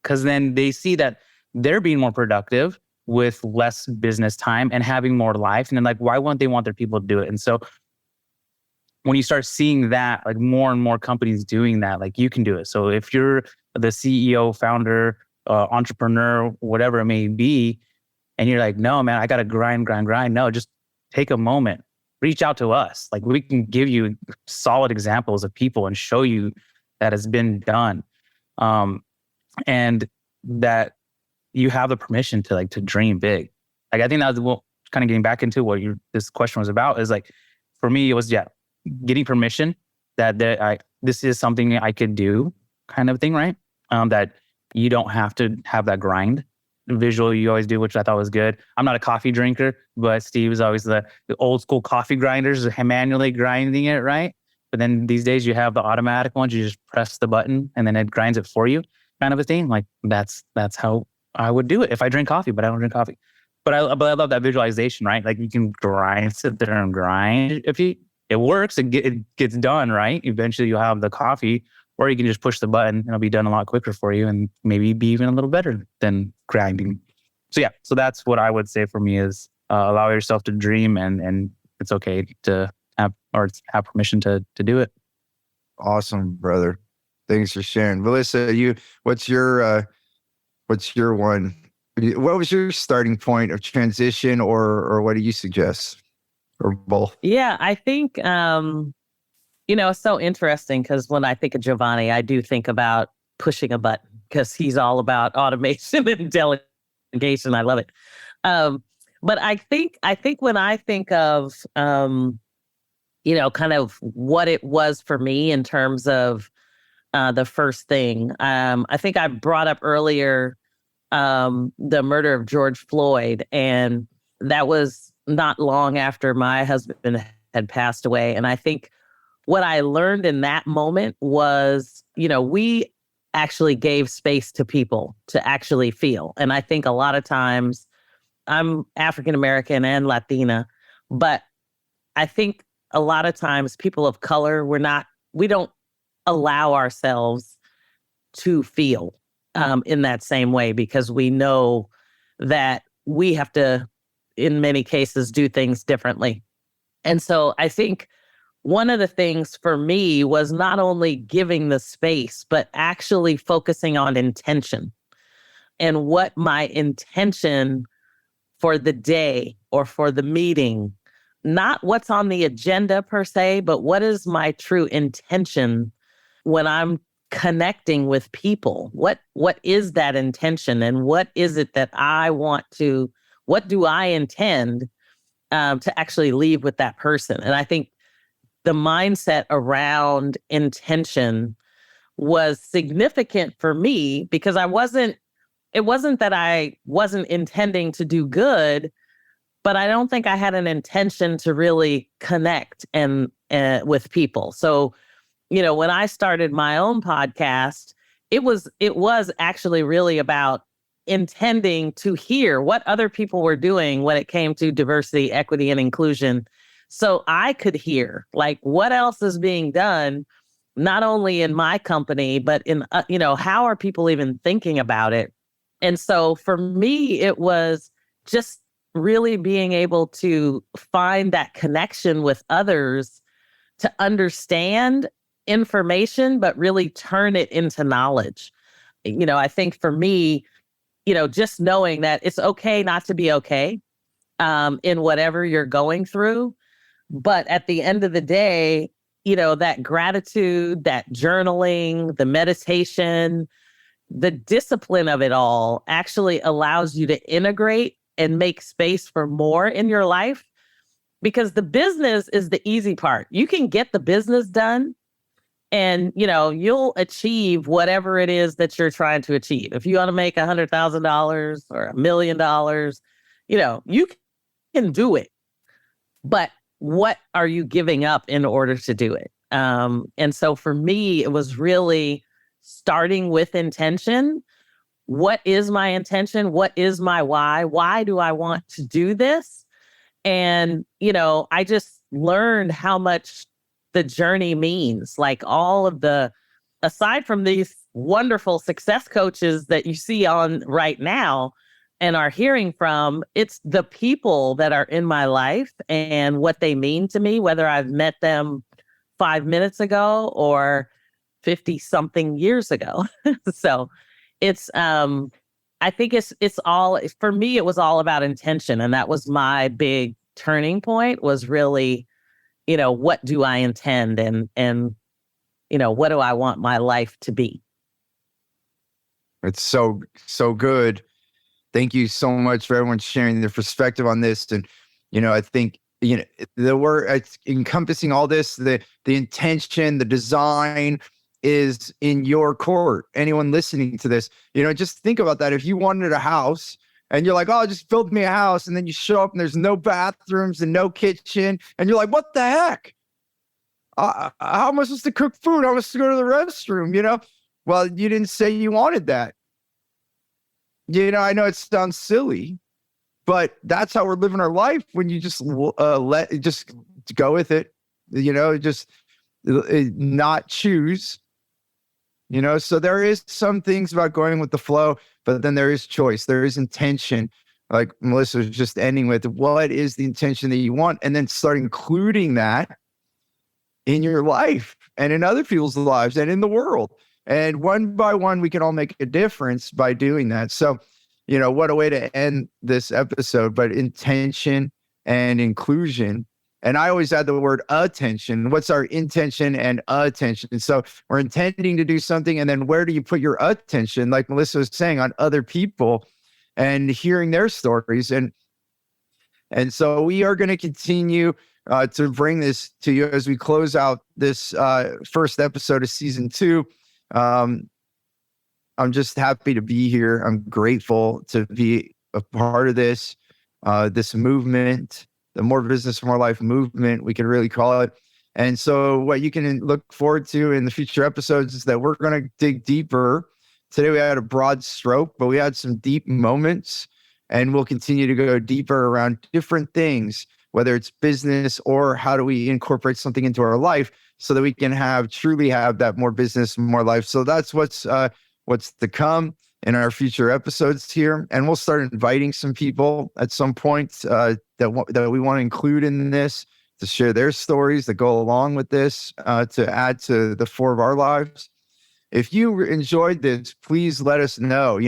Because then they see that they're being more productive with less business time and having more life. And then why wouldn't they want their people to do it? And so when you start seeing that, more and more companies doing that, you can do it. So if you're the CEO, founder, entrepreneur, whatever it may be, and you're like, no, man, I got to grind. No, just take a moment, reach out to us. Like, we can give you solid examples of people and show you that it's been done. And that you have the permission to dream big. Like, I think that was kind of getting back into what this question was about, is like, for me, it was, getting permission that this is something I could do, kind of thing, right? That you don't have to have that grind visual you always do, which I thought was good. I'm not a coffee drinker, but Steve is always the old school coffee grinders, manually grinding it, right? But then these days you have the automatic ones. You just press the button and then it grinds it for you, kind of a thing. Like, that's how I would do it if I drink coffee, but I don't drink coffee. But I love that visualization, right? Like, you can sit there and grind. It works, it gets done, right? Eventually you'll have the coffee, or you can just push the button and it'll be done a lot quicker for you, and maybe be even a little better than grinding. So that's what I would say for me is allow yourself to dream, and it's okay to have permission to do it. Awesome, brother. Thanks for sharing. Melyssa, what's your one? What was your starting point of transition, or what do you suggest, or both? Yeah, I think, it's so interesting because when I think of Jovanni, I do think about pushing a button, because he's all about automation and delegation. I love it. But I think when I think of, kind of what it was for me in terms of the first thing, I think I brought up earlier the murder of George Floyd, and that was not long after my husband had passed away. And I think what I learned in that moment was, we actually gave space to people to actually feel. And I think a lot of times, I'm African American and Latina, but I think a lot of times people of color, we don't allow ourselves to feel in that same way, because we know that we have to, in many cases, do things differently. And so I think one of the things for me was not only giving the space, but actually focusing on intention, and what my intention for the day or for the meeting, not what's on the agenda per se, but what is my true intention when I'm connecting with people? What is that intention, and what is it that what do I intend to actually leave with that person? And I think the mindset around intention was significant for me, because it wasn't that I wasn't intending to do good, but I don't think I had an intention to really connect and with people. So, when I started my own podcast, it was actually really about intending to hear what other people were doing when it came to diversity, equity, and inclusion, so I could hear what else is being done, not only in my company, but in, how are people even thinking about it? And so for me, it was just really being able to find that connection with others to understand information, but really turn it into knowledge. I think for me, just knowing that it's okay not to be okay in whatever you're going through. But at the end of the day, that gratitude, that journaling, the meditation, the discipline of it all actually allows you to integrate and make space for more in your life, because the business is the easy part. You can get the business done, and, you'll achieve whatever it is that you're trying to achieve. If you want to make $100,000 or $1 million, you can do it. But what are you giving up in order to do it? And so for me, it was really starting with intention. What is my intention? What is my why? Why do I want to do this? And, I just learned how much the journey means. All of aside from these wonderful success coaches that you see on right now and are hearing from, it's the people that are in my life and what they mean to me, whether I've met them 5 minutes ago or 50 something years ago. So it's, I think it's all, for me, it was all about intention. And that was my big turning point, was really, what do I intend, and what do I want my life to be? It's so good. Thank you so much for everyone sharing their perspective on this. And, I think, the word, it's encompassing all this, the intention, the design is in your court. Anyone listening to this, just think about that. If you wanted a house and you're like, oh, just build me a house. And then you show up and there's no bathrooms and no kitchen. And you're like, what the heck? How am I supposed to cook food? How am I supposed to go to the restroom? Well, you didn't say you wanted that. I know it sounds silly, but that's how we're living our life when you just just go with it, just not choose, so there is some things about going with the flow, but then there is choice. There is intention. Like Melyssa was just ending with, what is the intention that you want? And then start including that in your life and in other people's lives and in the world. And one by one, we can all make a difference by doing that. So, what a way to end this episode, but intention and inclusion. And I always add the word attention. What's our intention and attention? So we're intending to do something. And then where do you put your attention? Like Melyssa was saying, on other people and hearing their stories. And so we are going to continue to bring this to you as we close out this first episode of season 2. I'm just happy to be here. I'm grateful to be a part of this movement, the More Business, More Life movement, we could really call it. And so what you can look forward to in the future episodes is that we're going to dig deeper. Today we had a broad stroke, but we had some deep moments, and we'll continue to go deeper around different things, whether it's business or how do we incorporate something into our life so that we can truly have that more business, more life. So that's what's to come in our future episodes here. And we'll start inviting some people at some point that we want to include in this, to share their stories that go along with this, to add to the 4 of our lives. If you enjoyed this, please let us know.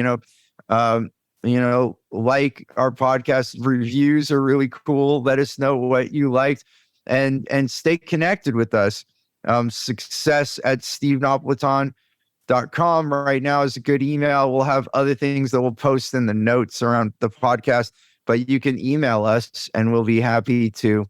Like our podcast, reviews are really cool. Let us know what you liked, and stay connected with us. success@stevenapolitan.com right now is a good email. We'll have other things that we'll post in the notes around the podcast, but you can email us and we'll be happy to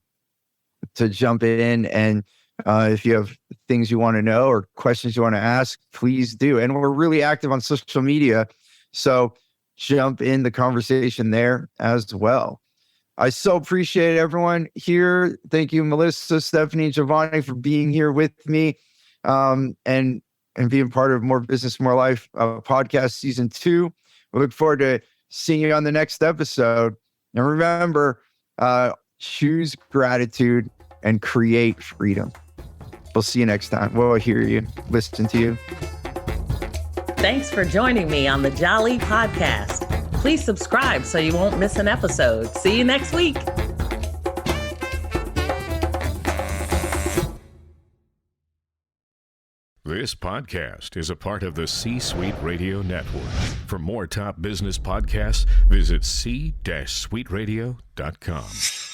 jump in. And if you have things you want to know or questions you want to ask, please do. And we're really active on social media, so jump in the conversation there as well. I so appreciate everyone here. Thank you, Melyssa, Stephanie, Jovanni, for being here with me, and being part of More Business, More Life podcast season 2. We look forward to seeing you on the next episode. And remember, choose gratitude and create freedom. We'll see you next time. We'll hear you, listen to you. Thanks for joining me on the Jali podcast. Please subscribe so you won't miss an episode. See you next week. This podcast is a part of the C-Suite Radio Network. For more top business podcasts, visit c-suiteradio.com.